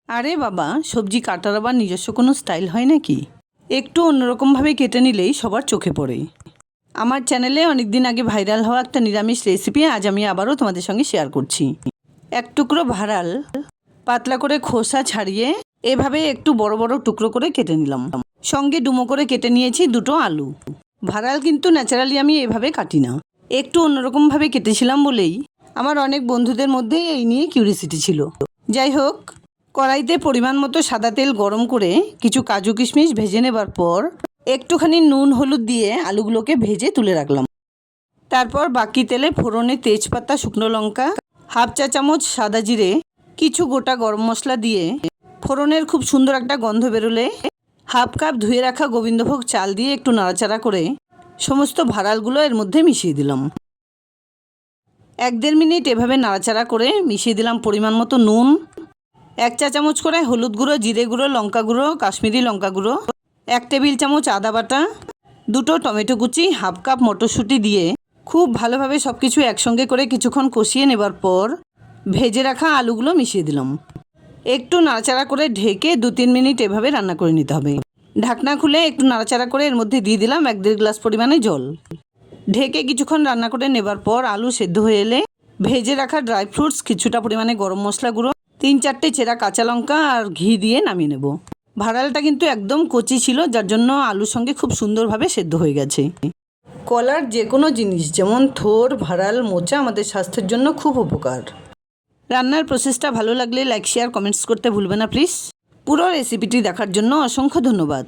আরে বাবা, সবজি কাটার আবার নিজস্ব কোনো স্টাইল হয় নাকি? একটু অন্যরকমভাবে কেটে নিলেই সবার চোখে পড়ে। আমার চ্যানেলে অনেক দিন আগে ভাইরাল হওয়া একটা নিরামিষ রেসিপি আজ আমি আবারও তোমাদের সঙ্গে শেয়ার করছি। এক টুকরো ভাড়াল পাতলা করে খোসা ছাড়িয়ে এভাবে একটু বড় বড় টুকরো করে কেটে নিলাম। সঙ্গে ডুমো করে কেটে নিয়েছি দুটো আলু। ভাড়াল কিন্তু ন্যাচারালি আমি এভাবে কাটি না, একটু অন্যরকমভাবে কেটেছিলাম বলেই আমার অনেক বন্ধুদের মধ্যে এই নিয়ে কিউরিসিটি ছিল। যাই হোক, কড়াইতে পরিমাণ মতো সাদা তেল গরম করে কিছু কাজু কিশমিশ ভেজে নেবার পর একটুখানি নুন হলুদ দিয়ে আলুগুলোকে ভেজে তুলে রাখলাম। তারপর বাকি তেলে ফোড়নে তেজপাতা, শুকনো লঙ্কা, হাফ চা চামচ সাদা জিরে, কিছু গোটা গরম মশলা দিয়ে ফোড়নের খুব সুন্দর একটা গন্ধ বেরোলে হাফ কাপ ধুয়ে রাখা গোবিন্দভোগ চাল দিয়ে একটু নাড়াচাড়া করে সমস্ত ভাড়ালগুলো এর মধ্যে মিশিয়ে দিলাম। 1-1.5 মিনিট এভাবে নাড়াচাড়া করে মিশিয়ে দিলাম পরিমাণ মতো নুন, 1 চা চামচ করে হলুদ গুঁড়ো, জিরে গুঁড়ো, লঙ্কা গুঁড়ো, কাশ্মীরি লঙ্কা গুঁড়ো, 1 টেবিল চামচ আদা বাটা, 2টো টমেটো কুচি, হাফ কাপ মটরশুঁটি দিয়ে খুব ভালোভাবে সব কিছু একসঙ্গে করে কিছুক্ষণ কষিয়ে নেবার পর ভেজে রাখা আলুগুলো মিশিয়ে দিলাম। একটু নাড়াচাড়া করে ঢেকে 2-3 মিনিট এভাবে রান্না করে নিতে হবে। ঢাকনা খুলে একটু নাড়াচাড়া করে এর মধ্যে দিয়ে দিলাম 1-1.5 গ্লাস পরিমাণে জল। ঢেকে কিছুক্ষণ রান্না করে নেবার পর আলু সেদ্ধ হয়ে এলে ভেজে রাখা ড্রাই ফ্রুটস, কিছুটা পরিমাণে গরম মশলা গুঁড়ো, 3-4টে চেরা কাঁচা লঙ্কা আর ঘি দিয়ে নামিয়ে নেব। ভাড়ালটা কিন্তু একদম কচি ছিল, যার জন্য আলুর সঙ্গে খুব সুন্দরভাবে সেদ্ধ হয়ে গেছে। কলার যে কোনো জিনিস যেমন থোর, ভাড়াল, মোচা আমাদের স্বাস্থ্যের জন্য খুব উপকার। রান্নার প্রসেসটা ভালো লাগলে লাইক, শেয়ার, কমেন্টস করতে ভুলবে না প্লিজ। পুরো রেসিপিটি দেখার জন্য অসংখ্য ধন্যবাদ।